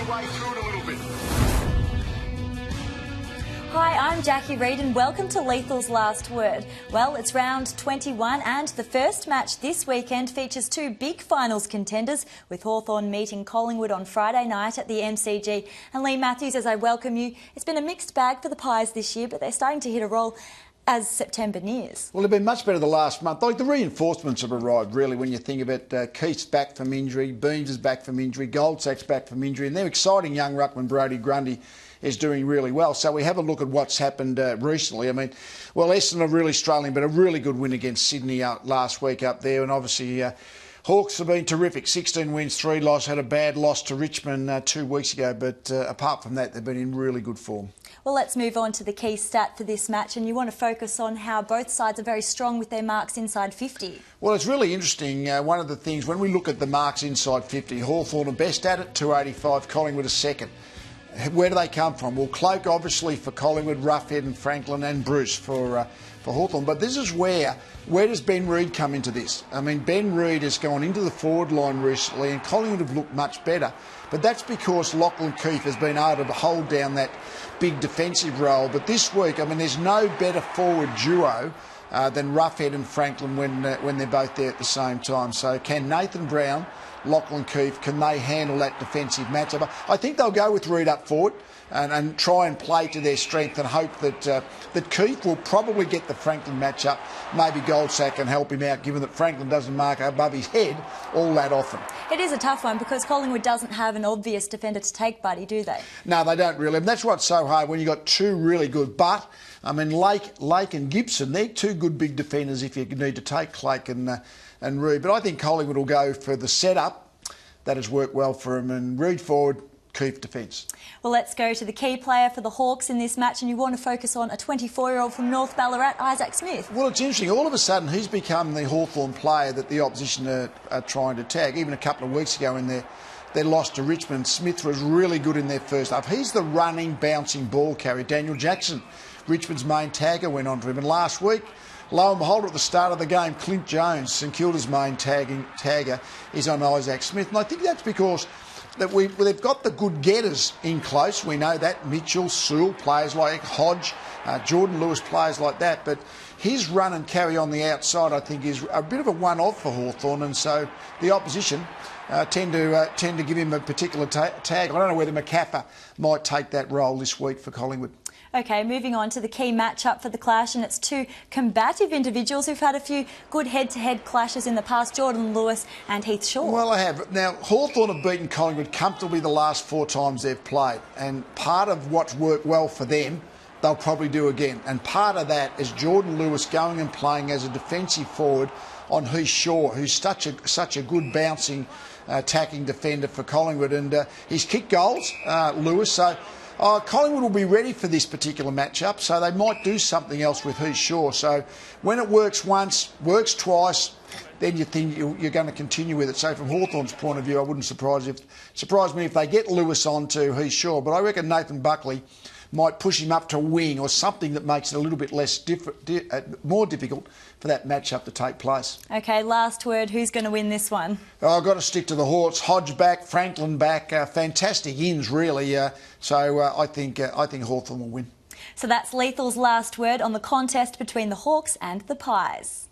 your way through it a little bit. Hi, I'm Jackie Reid and welcome to Lethal's Last Word. Well, it's round 21 and the first match this weekend features two big finals contenders, with Hawthorn meeting Collingwood on Friday night at the MCG. And Lee Matthews, as I welcome you, it's been a mixed bag for the Pies this year, but they're starting to hit a roll as September nears. Well, they've been much better the last month. Like, the reinforcements have arrived, really, when you think of it. Keith's back from injury, Beams is back from injury, Goldsack's back from injury, and their exciting young ruckman, Brodie Grundy, is doing really well. So we have a look at what's happened recently. I mean, well, Essendon are really struggling, but a really good win against Sydney last week up there. And obviously, Hawks have been terrific. 16 wins, 3 losses. Had a bad loss to Richmond 2 weeks ago. But apart from that, they've been in really good form. Well, let's move on to the key stat for this match, and you want to focus on how both sides are very strong with their marks inside 50. Well, it's really interesting. One of the things, when we look at the marks inside 50, Hawthorn are best at it, 285, Collingwood are second. Where do they come from? Well, Cloak obviously for Collingwood, Roughhead and Franklin, and Bruce for Hawthorn. But this is where does Ben Reid come into this? I mean, Ben Reid has gone into the forward line recently, and Collingwood have looked much better. But that's because Lachlan Keefe has been able to hold down that big defensive role. But this week, I mean, there's no better forward duo than Roughhead and Franklin when they're both there at the same time. So can Nathan Brown, Lachlan Keefe, can they handle that defensive matchup? I think they'll go with Reid up forward and try and play to their strength and hope that Keefe will probably get the Franklin matchup. Maybe Goldsack can help him out, given that Franklin doesn't mark above his head all that often. It is a tough one because Collingwood doesn't have an obvious defender to take Buddy, do they? No, they don't really. And that's what's so hard when you've got two really good. But, I mean, Lake and Gibson, they're two good big defenders if you need to take Cloak and Reid. But I think Collingwood will go for the setup that has worked well for him, and Reid forward, Keefe defence. Well, let's go to the key player for the Hawks in this match, and you want to focus on a 24-year-old from North Ballarat, Isaac Smith. Well, it's interesting. All of a sudden, he's become the Hawthorn player that the opposition are trying to tag. Even a couple of weeks ago in their loss to Richmond, Smith was really good in their first half. He's the running, bouncing ball carrier. Daniel Jackson, Richmond's main tagger, went on for him. And last week, lo and behold, at the start of the game, Clint Jones, St Kilda's main tagger, is on Isaac Smith. And I think that's because they've got the good getters in close. We know that. Mitchell, Sewell, players like Hodge, Jordan Lewis, players like that. But his run and carry on the outside, I think, is a bit of a one-off for Hawthorn. And so the opposition tend to give him a particular tag. I don't know whether Macaffer might take that role this week for Collingwood. OK, moving on to the key matchup for the clash, and it's two combative individuals who've had a few good head-to-head clashes in the past, Jordan Lewis and Heath Shaw. Well, I have. Now, Hawthorn have beaten Collingwood comfortably the last 4 times they've played, and part of what's worked well for them, they'll probably do again. And part of that is Jordan Lewis going and playing as a defensive forward on Heath Shaw, who's such a good bouncing, attacking defender for Collingwood. And he's kicked goals, Lewis, so Collingwood will be ready for this particular matchup, so they might do something else with Heath Shaw. So when it works once, works twice, then you think you're going to continue with it. So from Hawthorn's point of view, I wouldn't surprise me if they get Lewis on to Heath Shaw. But I reckon Nathan Buckley might push him up to wing or something that makes it a little bit more difficult for that matchup to take place. OK, last word, who's going to win this one? I've got to stick to the Hawks. Hodge back, Franklin back, fantastic ins really. So I think Hawthorn will win. So that's Lethal's last word on the contest between the Hawks and the Pies.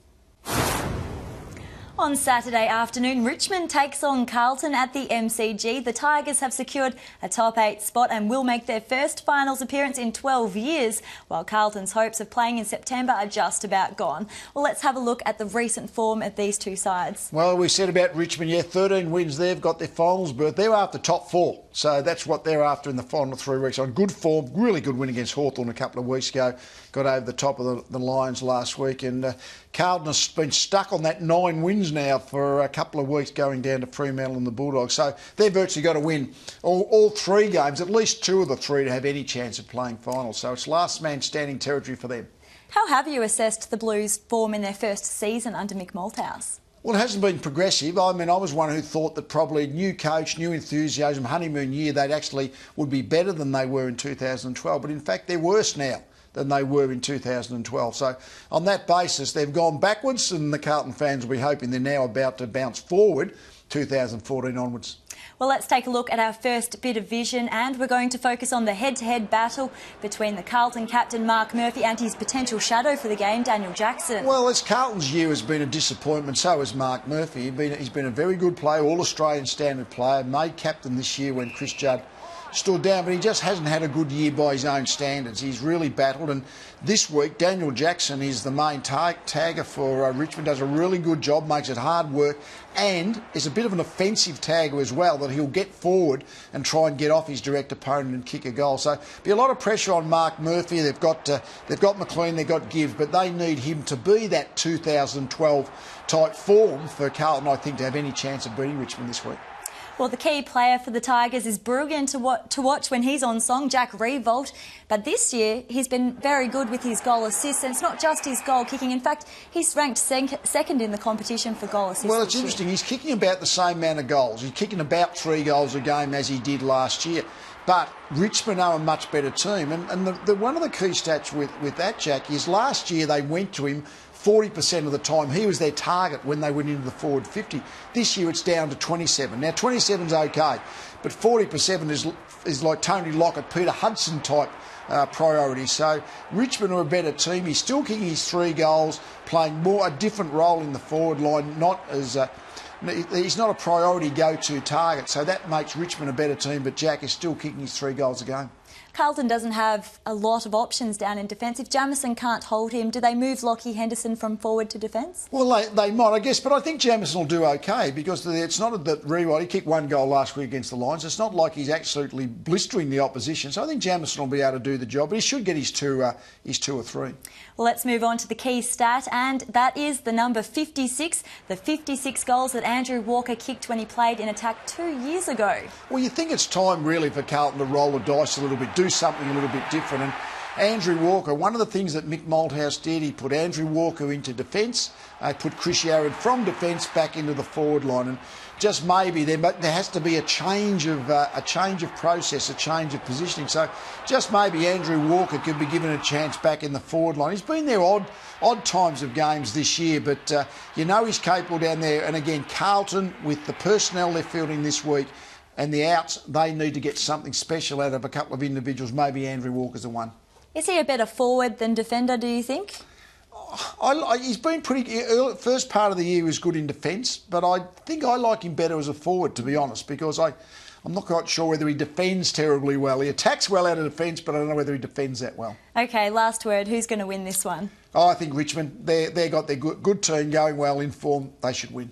On Saturday afternoon, Richmond takes on Carlton at the MCG. The Tigers have secured a top 8 spot and will make their first finals appearance in 12 years, while Carlton's hopes of playing in September are just about gone. Well, let's have a look at the recent form of these two sides. Well, we said about Richmond, 13 wins. They've got their finals berth. They're after top 4. So that's what they're after in the final 3 weeks. On good form, really good win against Hawthorn a couple of weeks ago. Got over the top of the Lions last week. And Carlton has been stuck on that 9 wins now for a couple of weeks, going down to Fremantle and the Bulldogs. So they've virtually got to win all 3 games, at least 2 of the 3, to have any chance of playing finals. So it's last man standing territory for them. How have you assessed the Blues' form in their first season under Mick Malthouse? Well, it hasn't been progressive. I mean, I was one who thought that probably new coach, new enthusiasm, honeymoon year, they'd actually would be better than they were in 2012. But in fact, they're worse now than they were in 2012. So on that basis, they've gone backwards, and the Carlton fans will be hoping they're now about to bounce forward 2014 onwards. Well, let's take a look at our first bit of vision, and we're going to focus on the head-to-head battle between the Carlton captain Mark Murphy and his potential shadow for the game, Daniel Jackson. Well, as Carlton's year has been a disappointment, so has Mark Murphy. He's been a very good player, all-Australian standard player, made captain this year when Chris Judd stood down, but he just hasn't had a good year by his own standards. He's really battled, and this week Daniel Jackson is the main tagger for Richmond, does a really good job, makes it hard work, and is a bit of an offensive tagger as well, that he'll get forward and try and get off his direct opponent and kick a goal. So be a lot of pressure on Mark Murphy. They've got McLean, they've got Gibbs, but they need him to be that 2012 type form for Carlton, I think, to have any chance of beating Richmond this week. Well, the key player for the Tigers is brilliant to watch when he's on song, Jack Riewoldt. But this year, he's been very good with his goal assists, and it's not just his goal kicking. In fact, he's ranked second in the competition for goal assists. Well, it's interesting. He's kicking about the same amount of goals. He's kicking about 3 goals a game as he did last year. But Richmond are a much better team. And one of the key stats with that, Jack, is last year they went to him 40% of the time. He was their target when they went into the forward 50. This year it's down to 27. Now 27's okay, but 40% is like Tony Lockett, Peter Hudson type priority. So Richmond are a better team. He's still kicking his 3 goals, playing a different role in the forward line, he's not a priority go-to target, so that makes Richmond a better team, but Jack is still kicking his 3 goals a game. Carlton doesn't have a lot of options down in defence. If Jamieson can't hold him, do they move Lockie Henderson from forward to defence? Well, they might, I guess, but I think Jamieson will do okay, because it's not that Riewoldt, he kicked 1 goal last week against the Lions. It's not like he's absolutely blistering the opposition, so I think Jamieson will be able to do the job, but he should get his 2 or 3. Well, let's move on to the key stat, and that is the number 56, the 56 goals that Andrew Walker kicked when he played in attack 2 years ago. Well, you think it's time really for Carlton to roll the dice a little bit, do something a little bit different. And Andrew Walker, one of the things that Mick Malthouse did, he put Andrew Walker into defence, put Chris Yarrad from defence back into the forward line, and just maybe there has to be a change of process, a change of positioning. So just maybe Andrew Walker could be given a chance back in the forward line. He's been there odd times of games this year, but he's capable down there. And again, Carlton, with the personnel they're fielding this week and the outs, they need to get something special out of a couple of individuals. Maybe Andrew Walker's the one. Is he a better forward than defender, do you think? He's been pretty... First part of the year was good in defence, but I think I like him better as a forward, to be honest, because I'm not quite sure whether he defends terribly well. He attacks well out of defence, but I don't know whether he defends that well. OK, last word. Who's going to win this one? I think Richmond. They've got their good team going well in form. They should win.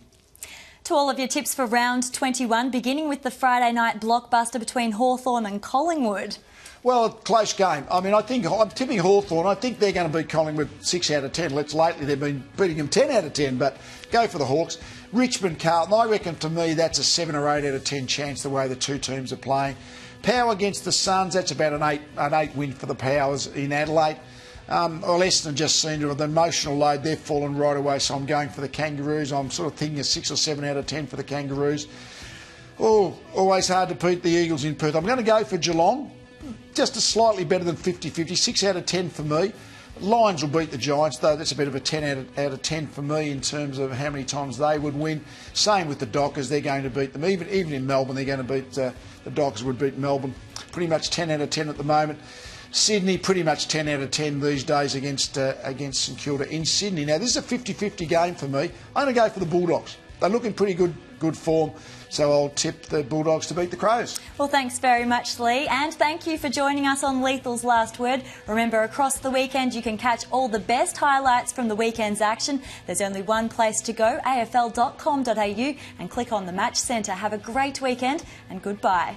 To all of your tips for round 21, beginning with the Friday night blockbuster between Hawthorn and Collingwood. Well, a close game. I mean, I'm tipping Hawthorn. I think they're going to beat Collingwood 6 out of 10. Lately they've been beating them 10 out of 10, but go for the Hawks. Richmond, Carlton, I reckon to me that's a 7 or 8 out of 10 chance the way the two teams are playing. Power against the Suns, that's about an 8 win for the Powers in Adelaide. Essendon just seem to have the emotional load. They've fallen right away, so I'm going for the Kangaroos. I'm sort of thinking a 6 or 7 out of 10 for the Kangaroos. Oh, always hard to beat the Eagles in Perth. I'm going to go for Geelong. Just a slightly better than 50-50. 6 out of 10 for me. Lions will beat the Giants, though. That's a bit of a 10 out of 10 for me in terms of how many times they would win. Same with the Dockers. They're going to beat them. Even in Melbourne, they're going to beat... the Dockers would beat Melbourne. Pretty much 10 out of 10 at the moment. Sydney, pretty much 10 out of 10 these days against St Kilda in Sydney. Now, this is a 50-50 game for me. I'm going to go for the Bulldogs. They're looking pretty good form, so I'll tip the Bulldogs to beat the Crows. Well, thanks very much, Lee, and thank you for joining us on Lethal's Last Word. Remember, across the weekend you can catch all the best highlights from the weekend's action. There's only one place to go, afl.com.au, and click on the Match Centre. Have a great weekend and goodbye.